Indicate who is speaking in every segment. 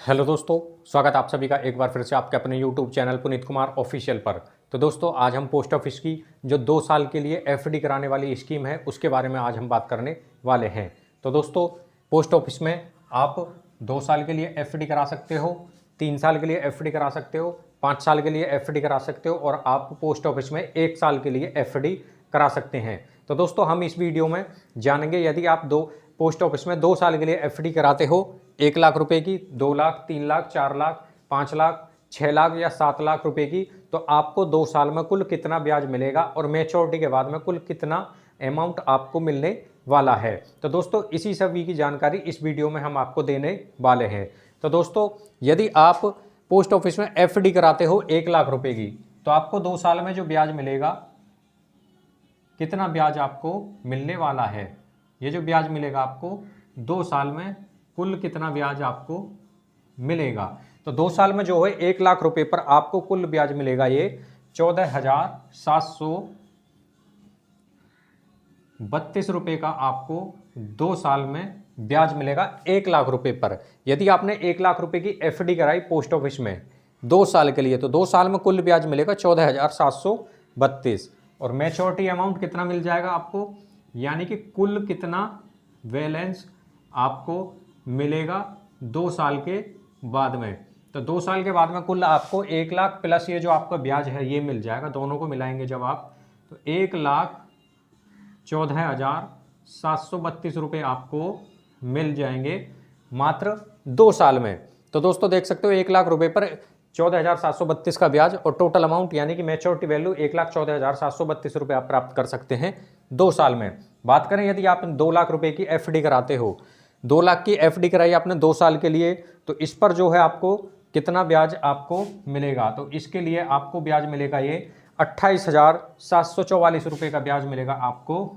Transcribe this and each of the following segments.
Speaker 1: Hello दोस्तों, स्वागत आप सभी का एक बार फिर से आपके अपने YouTube channel Puneet Kumar official पर। तो दोस्तों, आज हम पोस्ट ऑफिस की जो 2 साल के लिए एफडी कराने वाली स्कीम है उसके बारे में आज हम बात करने वाले हैं। तो दोस्तों, पोस्ट ऑफिस में आप 2 साल के लिए एफडी करा सकते हो, 3 साल के लिए एफडी करा सकते हो, 5 साल के लिए एफडी करा सकते हो और आप पोस्ट ऑफिस में 1 साल के लिए एफडी करा सकते हैं। तो दोस्तों, हम इस वीडियो में जानेंगे यदि आप पोस्ट ऑफिस में 2 साल के लिए एफडी कराते हो 1 लाख रुपए की, 2 लाख, 3 लाख, 4 लाख, 5 लाख, 6 लाख या 7 लाख रुपए की, तो आपको 2 साल में कुल कितना ब्याज मिलेगा और मैच्योरिटी के बाद में कुल कितना अमाउंट आपको मिलने वाला है। तो दोस्तों, इसी सभी की जानकारी इस वीडियो में हम आपको देने वाले हैं। तो दोस्तों, यदि आप पोस्ट ऑफिस में एफडी कराते हो 1 लाख रुपए की, तो आपको 2 साल में जो ब्याज मिलेगा, कितना ब्याज आपको मिलने वाला है, ये जो ब्याज मिलेगा आपको 2 साल में कुल कितना ब्याज आपको मिलेगा। तो 2 साल में जो है 1 लाख रुपए पर आपको कुल ब्याज मिलेगा ये 14,732 रुपए का आपको 2 साल में ब्याज मिलेगा 1 लाख रुपए पर। यदि आपने 1 लाख रुपए की एफडी कराई पोस्ट ऑफिस में 2 साल के लिए, तो 2 साल में कुल ब्याज मिलेगा 14,732 और मैच्योरिटी अमाउंट कितना मिल जाएगा आपको, यानी कि कुल कितना बैलेंस आपको मिलेगा 2 साल के बाद में। तो 2 साल के बाद में कुल आपको 1 लाख प्लस ये जो आपका ब्याज है ये मिल जाएगा। दोनों को मिलाएंगे जब आप, तो 1,14,732 रुपये आपको मिल जाएंगे मात्र 2 साल में। तो दोस्तों, देख सकते हो 1 लाख रुपए पर 14,732 का ब्याज और टोटल अमाउंट यानी कि मैच्योरिटी वैल्यू 1,14,732 रुपये आप प्राप्त कर सकते हैं 2 साल में। बात करें यदि आप 2 लाख रुपए की एफडी कराते हो, 2 लाख की एफडी कराई आपने 2 साल के लिए, तो इस पर जो है आपको कितना ब्याज आपको मिलेगा, तो इसके लिए आपको ब्याज मिलेगा ये 28,744 रुपये का ब्याज मिलेगा आपको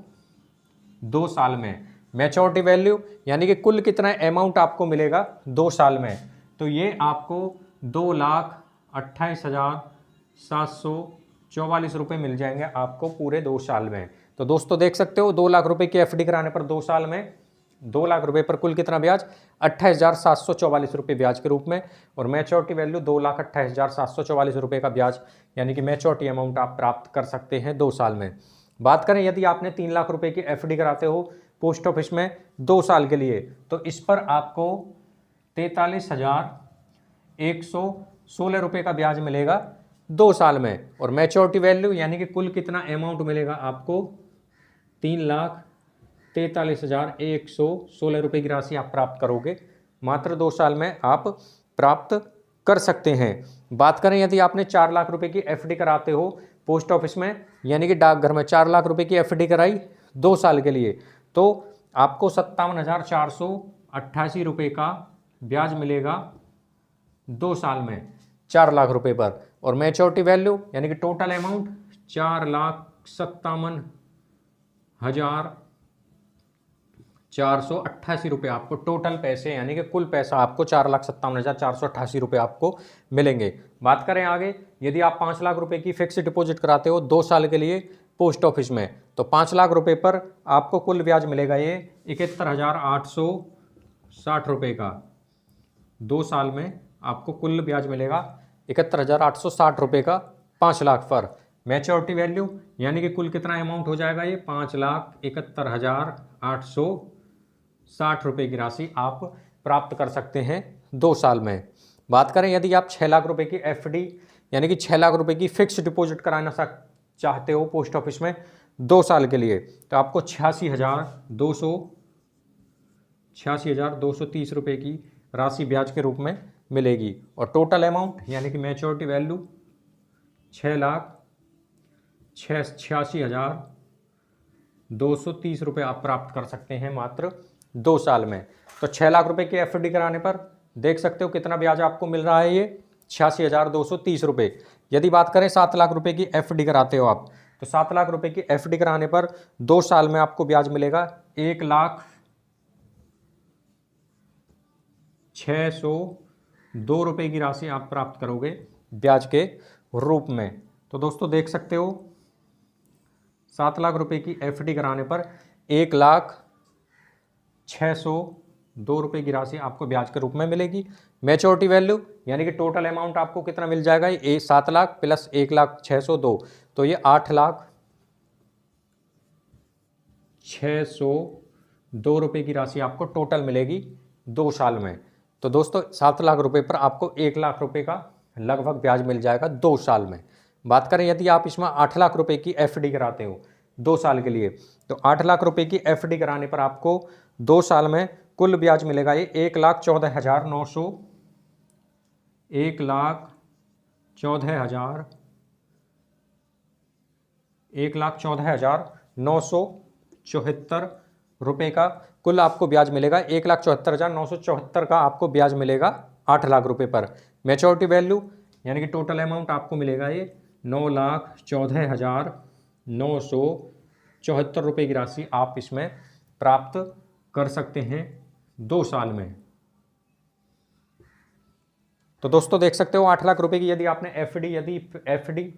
Speaker 1: 2 साल में। मैच्योरिटी वैल्यू यानी कि कुल कितना अमाउंट आपको मिलेगा 2 साल में, तो ये आपको 2,28,744 रुपये मिल जाएंगे आपको पूरे 2 साल में। तो दोस्तों, देख सकते हो 2 लाख रुपए की एफडी कराने पर 2 साल में 2 लाख रुपए पर कुल कितना ब्याज, 28,744 रुपये ब्याज के रूप में और मैच्योरिटी वैल्यू 2,28,744 रुपये का ब्याज यानी कि मैच्योरिटी अमाउंट आप प्राप्त कर सकते हैं 2 साल में। बात करें यदि आपने 3 लाख रुपए की एफडी कराते हो पोस्ट ऑफिस में 2 साल के लिए, तो इस पर आपको 43,116 रुपये का ब्याज मिलेगा 2 साल में और मैच्योरिटी वैल्यू यानी कि कुल कितना अमाउंट मिलेगा आपको 3,43,116 रुपये की राशि आप प्राप्त करोगे मात्र 2 साल में आप प्राप्त कर सकते हैं। बात करें यदि आपने 4 लाख रुपए की एफडी कराते हो पोस्ट ऑफिस में यानी कि डाकघर में 4 लाख रुपए की एफडी कराई 2 साल के लिए, तो आपको 57,488 रुपये का ब्याज मिलेगा 2 साल में 4 लाख रुपए पर और मैच्योरिटी वैल्यू यानी कि टोटल अमाउंट 4,57,488 रुपये आपको टोटल पैसे यानी कि कुल पैसा आपको 4,57,488 रुपये आपको मिलेंगे। बात करें आगे, यदि आप 5 लाख रुपए की फिक्स डिपॉजिट कराते हो 2 साल के लिए पोस्ट ऑफिस में, तो 5 लाख रुपए पर आपको कुल ब्याज मिलेगा ये 71,860 रुपये का। 2 साल में आपको कुल ब्याज मिलेगा 71,860 रुपये का 5 लाख पर। मैच्योरिटी वैल्यू यानी कि कुल कितना अमाउंट हो जाएगा ये 5,71,860 रुपये की राशि आप प्राप्त कर सकते हैं 2 साल में। बात करें यदि आप 6 लाख रुपए की एफडी यानी कि 6 लाख रुपए की फिक्स डिपॉजिट कराना चाहते हो पोस्ट ऑफिस में 2 साल के लिए, तो आपको 86,230 रुपये की राशि ब्याज के रूप में मिलेगी और टोटल अमाउंट यानी कि मैच्योरिटी वैल्यू 6,86,230 रुपये आप प्राप्त कर सकते हैं मात्र 2 साल में। तो 6 लाख रुपए की एफडी कराने पर देख सकते हो कितना ब्याज आपको मिल रहा है ये 86,230 रुपये। यदि बात करें 7 लाख रुपए की एफडी कराते हो आप, तो 7 लाख रुपए की एफडी कराने पर 2 साल में आपको ब्याज मिलेगा 1,06,02 रुपये की राशि आप प्राप्त करोगे ब्याज के रूप में। तो दोस्तों, देख सकते हो 7 लाख रुपए की एफडी कराने पर 1,06,02 ₹2 की राशि आपको ब्याज के रूप में मिलेगी। मैच्योरिटी वैल्यू यानी कि टोटल अमाउंट आपको कितना मिल जाएगा, ये 7 लाख प्लस 1,06,02, तो ये 8,06,02 रुपये की राशि आपको टोटल मिलेगी 2 साल में। तो दोस्तों 7 लाख रुपए पर आपको 1 लाख रुपए का लगभग ब्याज मिल जाएगा 2 साल में। बात करें यदि आप इसमें 8 लाख रुपए की एफडी कराते हो 2 साल के लिए, तो 8 लाख रुपए की एफडी कराने पर आपको 2 साल में कुल ब्याज मिलेगा ये 1,14,900 1,14,974 रुपये का कुल आपको ब्याज मिलेगा। 1,74,974 का आपको ब्याज मिलेगा 8 लाख रुपए पर। मैच्योरिटी वैल्यू यानी कि टोटल अमाउंट आपको मिलेगा ये 9,14,974 रुपये की राशि आप इसमें प्राप्त कर सकते हैं 2 साल में। तो दोस्तों देख सकते हो 8 लाख रुपए की यदि आपने एफडी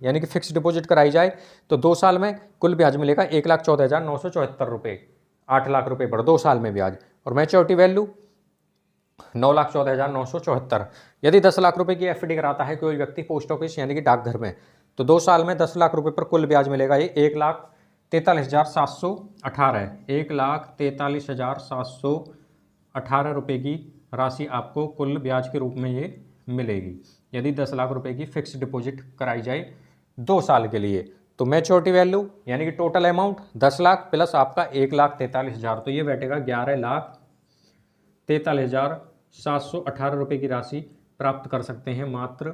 Speaker 1: यानी कि फिक्स डिपॉजिट कराई जाए तो 2 साल में कुल ब्याज मिलेगा 1,14,974 रुपये, 8 लाख रुपए पर 2 साल में ब्याज। और मैच्योरिटी वैल्यू 9,14,974। यदि 10 लाख रुपए की एफडी कराता है कोई व्यक्ति पोस्ट ऑफिस यानी कि डाकघर में, तो 2 साल में 10 लाख रुपए पर कुल ब्याज मिलेगा ये 1,43,718 1,43,718 रुपये की राशि आपको कुल ब्याज के रूप में ये मिलेगी यदि 10 लाख रुपए की फिक्स डिपॉजिट कराई जाए 2 साल के लिए। तो मैच्योरिटी वैल्यू यानी कि टोटल अमाउंट 10 लाख प्लस आपका 1,43,000, तो ये बैठेगा 11,43,718 रुपये की राशि प्राप्त कर सकते हैं मात्र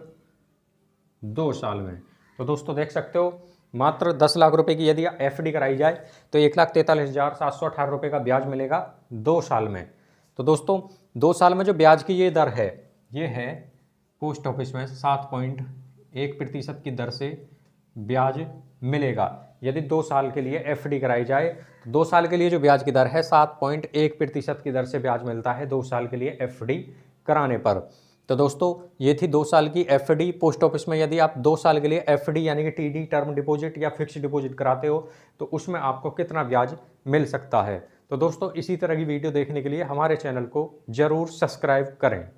Speaker 1: 2 साल में। तो दोस्तों देख सकते हो मात्र 10 लाख रुपए की यदि एफडी कराई जाए तो 1,43,718 रुपये का ब्याज मिलेगा 2 साल में। तो दोस्तों 2 साल में जो ब्याज की ये दर है, ये है पोस्ट ऑफिस में 7.1% की दर से ब्याज मिलेगा यदि 2 साल के लिए एफडी कराई जाए। तो 2 साल के लिए जो ब्याज की दर है 7.1% की दर से ब्याज मिलता है 2 साल के लिए एफडी कराने पर। तो दोस्तों ये थी 2 साल की एफडी पोस्ट ऑफिस में। यदि आप 2 साल के लिए एफडी यानी कि टीडी टर्म डिपॉजिट या फिक्स डिपॉजिट कराते हो तो उसमें आपको कितना ब्याज मिल सकता है। तो दोस्तों इसी तरह की वीडियो देखने के लिए हमारे चैनल को जरूर सब्सक्राइब करें।